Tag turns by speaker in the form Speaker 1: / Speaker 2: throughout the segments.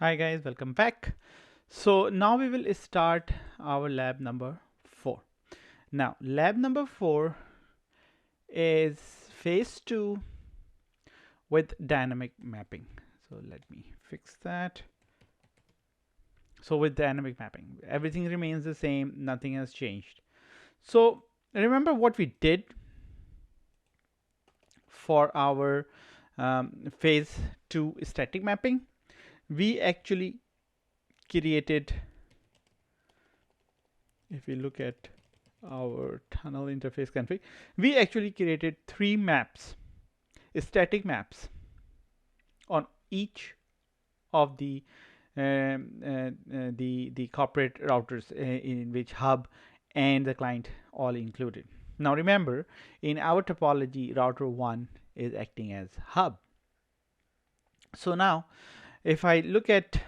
Speaker 1: Hi guys, welcome back. So now we will start our lab number 4. Now lab number 4 is phase 2 with dynamic mapping. So let me fix that. So with dynamic mapping, everything remains the same, nothing has changed. So remember what we did for our phase 2 static mapping? We actually created, if we look at our tunnel interface config, we actually created 3 maps, static maps on each of the corporate routers in which hub and the client all included. Now remember, in our topology, router 1 is acting as hub. So now if I look at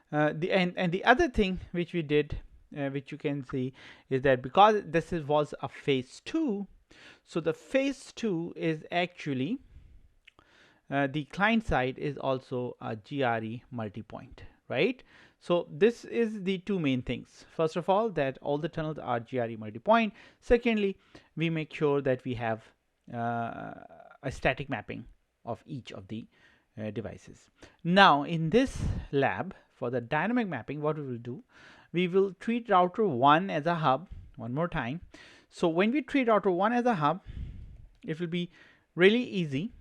Speaker 1: the other thing which we did, which you can see, is that because was a phase 2, so the phase 2 is actually the client side is also a GRE multi-point, right? So this is the two main things. First of all, that all the tunnels are GRE multi-point. Secondly, we make sure that we have a static mapping of each of the devices. Now in this lab, for the dynamic mapping, what we will do, we will treat router 1 as a hub one more time. So when we treat router 1 as a hub, it will be really easy,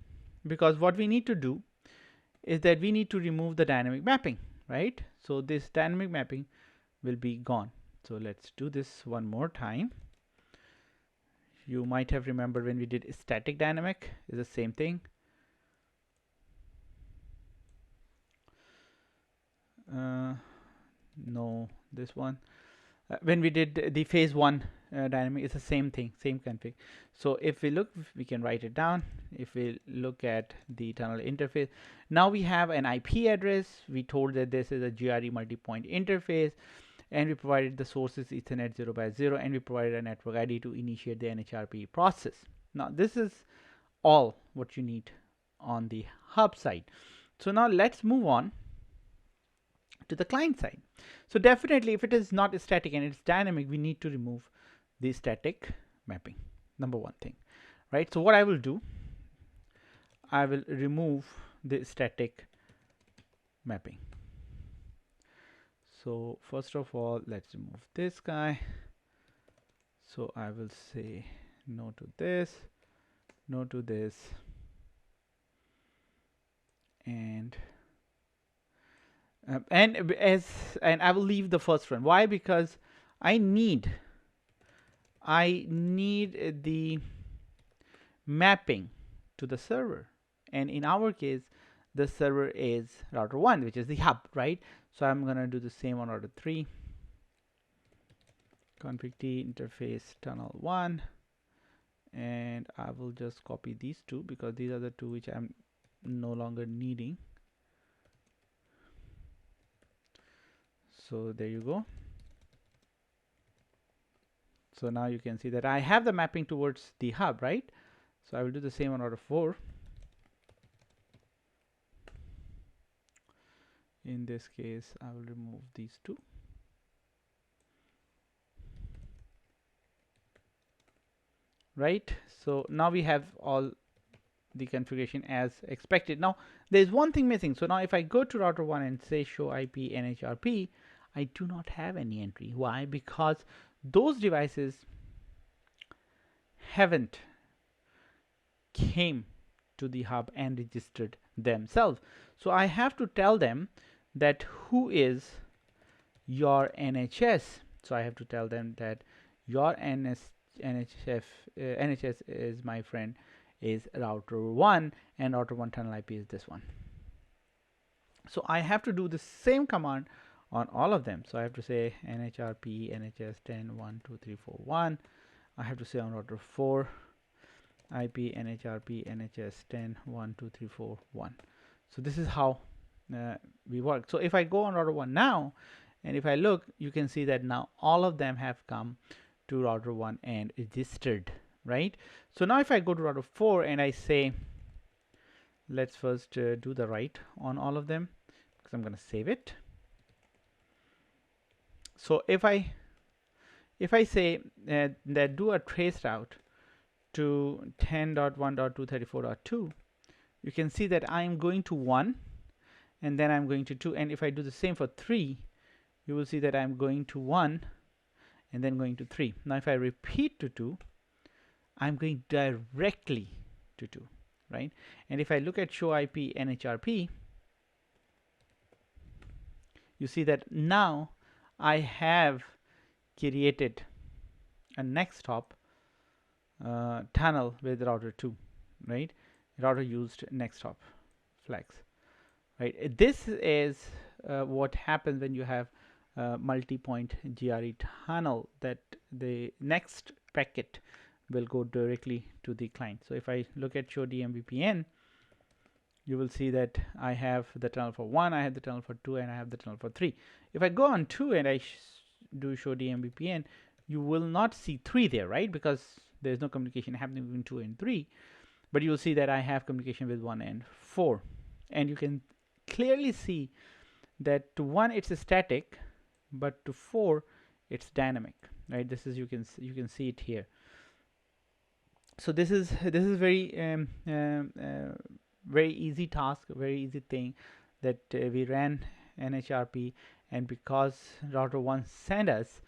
Speaker 1: because what we need to do is that we need to remove the dynamic mapping, right? So this dynamic mapping will be gone. So let's do this one more time. You might have remembered when we did static dynamic, is the same thing. No, this one. When we did the phase 1 dynamic, it's the same thing, same config. So if we look, we can write it down. If we look at the tunnel interface, now we have an IP address. We told that this is a GRE multi-point interface, and we provided the sources Ethernet 0x0, and we provided a network ID to initiate the NHRP process. Now this is all what you need on the hub side. So now let's move on to the client side. So definitely, if it is not static and it's dynamic, we need to remove the static mapping. Number one thing, right? So what I will do, I will remove the static mapping. So first of all, let's remove this guy. So I will say no to this, no to this, and I will leave the first one. Why? Because I need the mapping to the server, and in our case the server is router 1, which is the hub, right? So I'm gonna do the same on router 3. Config T interface tunnel 1, and I will just copy these two because these are the two which I'm no longer needing. So there you go. So now you can see that I have the mapping towards the hub, right? So I will do the same on router 4. In this case, I will remove these two. Right? So now we have all the configuration as expected. Now there's one thing missing. So now if I go to router 1 and say show IP NHRP, I do not have any entry. Why? Because those devices haven't came to the hub and registered themselves. So I have to tell them that who is your NHS. So I have to tell them that your NHS is, my friend, is router 1, and router 1 tunnel IP is this one. So I have to do the same command on all of them. So I have to say NHRP NHS 10 1 2 3 4 1. I have to say on router 4 IP NHRP NHS 10 1 2 3 4 1. So this is how we work. So if I go on router 1 now, and if I look, you can see that now all of them have come to router 1 and registered, right? So now if I go to router 4 and I say, let's first do the write on all of them, because I'm going to save it. So if I say that do a trace route to 10.1.234.2, you can see that I'm going to 1 and then I'm going to 2, and if I do the same for 3, you will see that I'm going to 1 and then going to 3. Now if I repeat to 2, I'm going directly to 2, right? And if I look at show IP NHRP, you see that now I have created a next hop tunnel with router 2, right? Router used next hop flags, right? This is what happens when you have multi-point GRE tunnel, that the next packet will go directly to the client. So if I look at show DMVPN, you will see that I have the tunnel for 1, I have the tunnel for 2, and I have the tunnel for 3. If I go on 2 and I do show DMVPN, you will not see 3 there, right? Because there's no communication happening between 2 and 3. But you will see that I have communication with 1 and 4. And you can clearly see that to 1 it's a static, but to 4 it's dynamic, right? This is, you can see it here. So this is very very easy task, very easy thing that we ran NHRP, and because router 1 sent us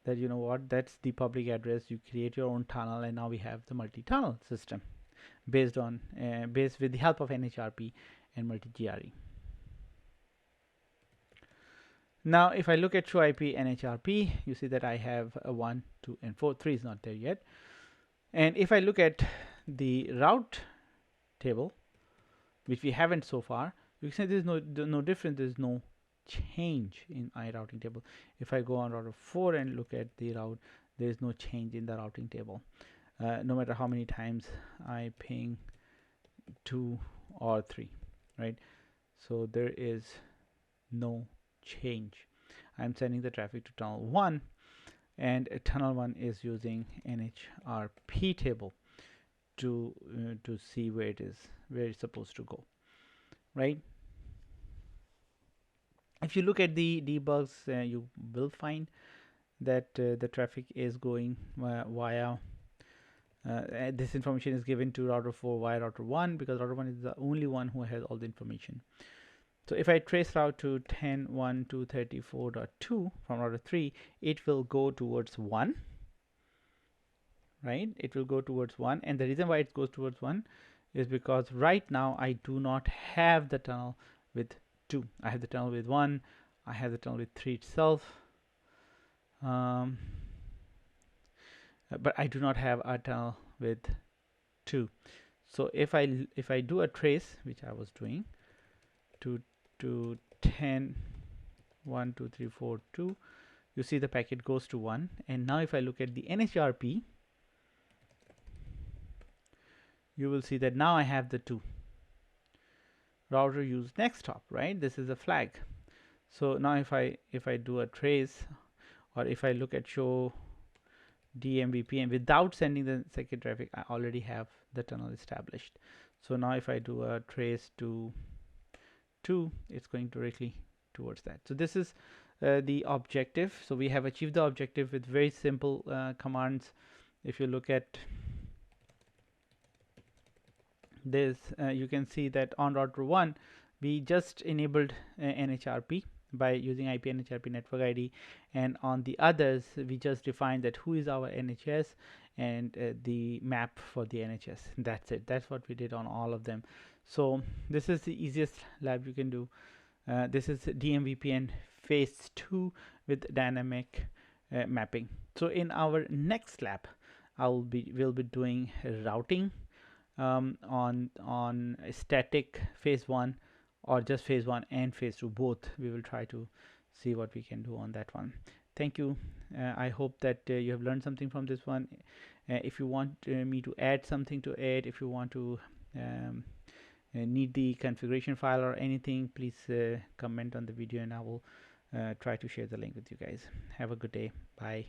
Speaker 1: that, you know what, that's the public address, you create your own tunnel, and now we have the multi-tunnel system based on with the help of NHRP and multi-GRE. Now if I look at show IP NHRP, you see that I have a 1, 2, and 4. 3 is not there yet. And if I look at the route table, which we haven't so far, you can see there's no difference, there's no change in my routing table. If I go on router 4 and look at the route, there is no change in the routing table, no matter how many times I ping 2 or 3, right? So there is no change. I'm sending the traffic to tunnel 1, and tunnel 1 is using NHRP table to see where it's supposed to go, right? If you look at the debugs, you will find that the traffic is going via this information is given to router 4 via router 1, because router 1 is the only one who has all the information. So if I trace route to 10.1.234.2 from router 3, it will go towards 1, right? It will go towards 1, and the reason why it goes towards 1 is because right now I do not have the tunnel with 2. I have the tunnel with 1, I have the tunnel with 3 itself, but I do not have a tunnel with 2. So if I do a trace, which I was doing, to 10.1.2.3.4.2, you see the packet goes to 1. And now if I look at the NHRP, you will see that now I have the 2. Router use next hop, right? This is a flag. So now if I do a trace, or if I look at show DMVPN without sending the second traffic, I already have the tunnel established. So now if I do a trace to 2, it's going directly towards that. So this is the objective. So we have achieved the objective with very simple commands. If you look at this, you can see that on router 1 we just enabled NHRP by using IP NHRP network ID, and on the others we just defined that who is our NHS and the map for the NHS. That's it. That's what we did on all of them. So this is the easiest lab you can do. This is DMVPN phase 2 with dynamic mapping. So in our next lab, we'll be doing routing on static phase 1, or just phase 1 and phase 2 both. We will try to see what we can do on that one. Thank you. I hope that you have learned something from this one. If you want me to add something to it, if you want to need the configuration file or anything, please comment on the video, and I will try to share the link with you guys. Have a good day. Bye.